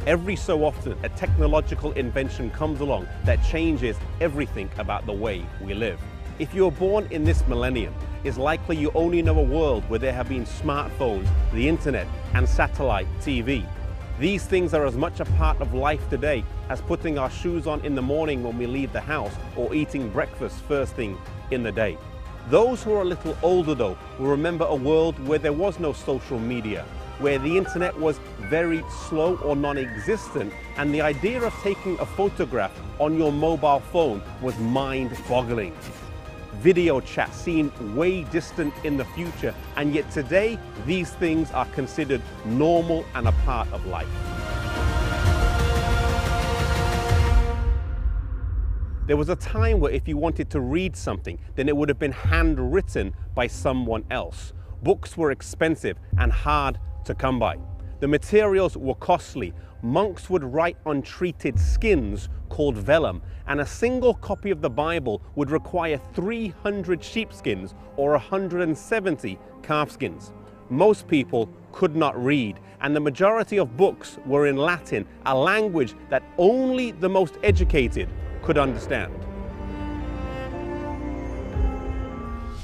Every so often, a technological invention comes along that changes everything about the way we live. If you were born in this millennium, it's likely you only know a world where there have been smartphones, the internet, and satellite TV. These things are as much a part of life today as putting our shoes on in the morning when we leave the house or eating breakfast first thing in the day. Those who are a little older though will remember a world where there was no social media, where the internet was very slow or non-existent, and the idea of taking a photograph on your mobile phone was mind-boggling. Video chat seemed way distant in the future, and yet today these things are considered normal and a part of life. There was a time where if you wanted to read something, then it would have been handwritten by someone else. Books were expensive and hard to come by. The materials were costly. Monks would write on treated skins called vellum, and a single copy of the Bible would require 300 sheepskins or 170 calfskins. Most people could not read, and the majority of books were in Latin, a language that only the most educated could understand.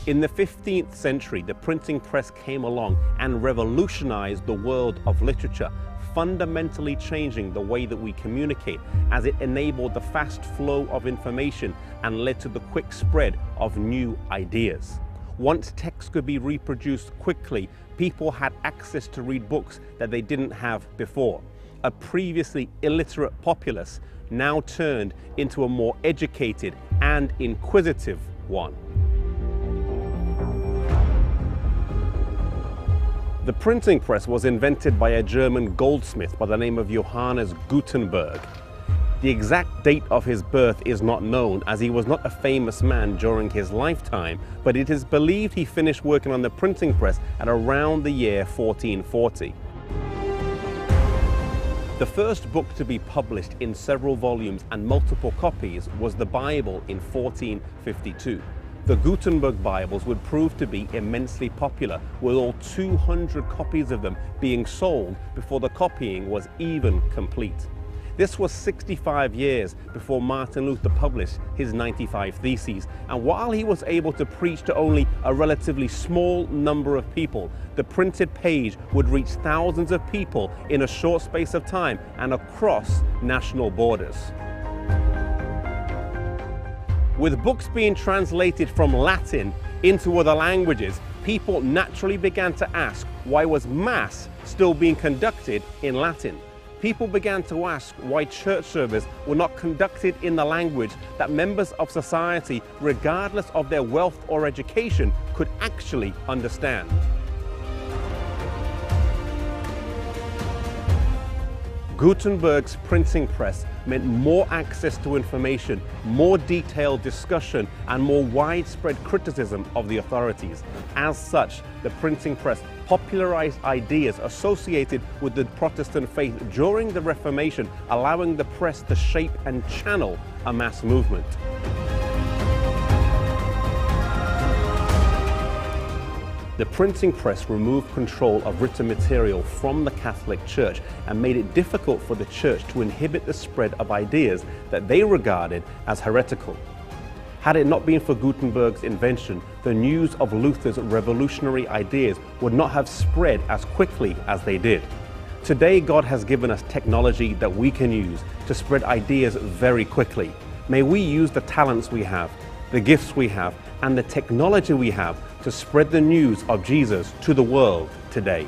In the 15th century, the printing press came along and revolutionized the world of literature, fundamentally changing the way that we communicate, as it enabled the fast flow of information and led to the quick spread of new ideas. Once text could be reproduced quickly, people had access to read books that they didn't have before. A previously illiterate populace now turned into a more educated and inquisitive one. The printing press was invented by a German goldsmith by the name of Johannes Gutenberg. The exact date of his birth is not known, as he was not a famous man during his lifetime, but it is believed he finished working on the printing press at around the year 1440. The first book to be published in several volumes and multiple copies was the Bible in 1452. The Gutenberg Bibles would prove to be immensely popular, with all 200 copies of them being sold before the copying was even complete. This was 65 years before Martin Luther published his 95 Theses, and while he was able to preach to only a relatively small number of people, the printed page would reach thousands of people in a short space of time and across national borders. With books being translated from Latin into other languages, people naturally began to ask, why was Mass still being conducted in Latin? People began to ask why church services were not conducted in the language that members of society, regardless of their wealth or education, could actually understand. Gutenberg's printing press meant more access to information, more detailed discussion, and more widespread criticism of the authorities. As such, the printing press popularized ideas associated with the Protestant faith during the Reformation, allowing the press to shape and channel a mass movement. The printing press removed control of written material from the Catholic Church and made it difficult for the Church to inhibit the spread of ideas that they regarded as heretical. Had it not been for Gutenberg's invention, the news of Luther's revolutionary ideas would not have spread as quickly as they did. Today, God has given us technology that we can use to spread ideas very quickly. May we use the talents we have, the gifts we have, and the technology we have to spread the news of Jesus to the world today.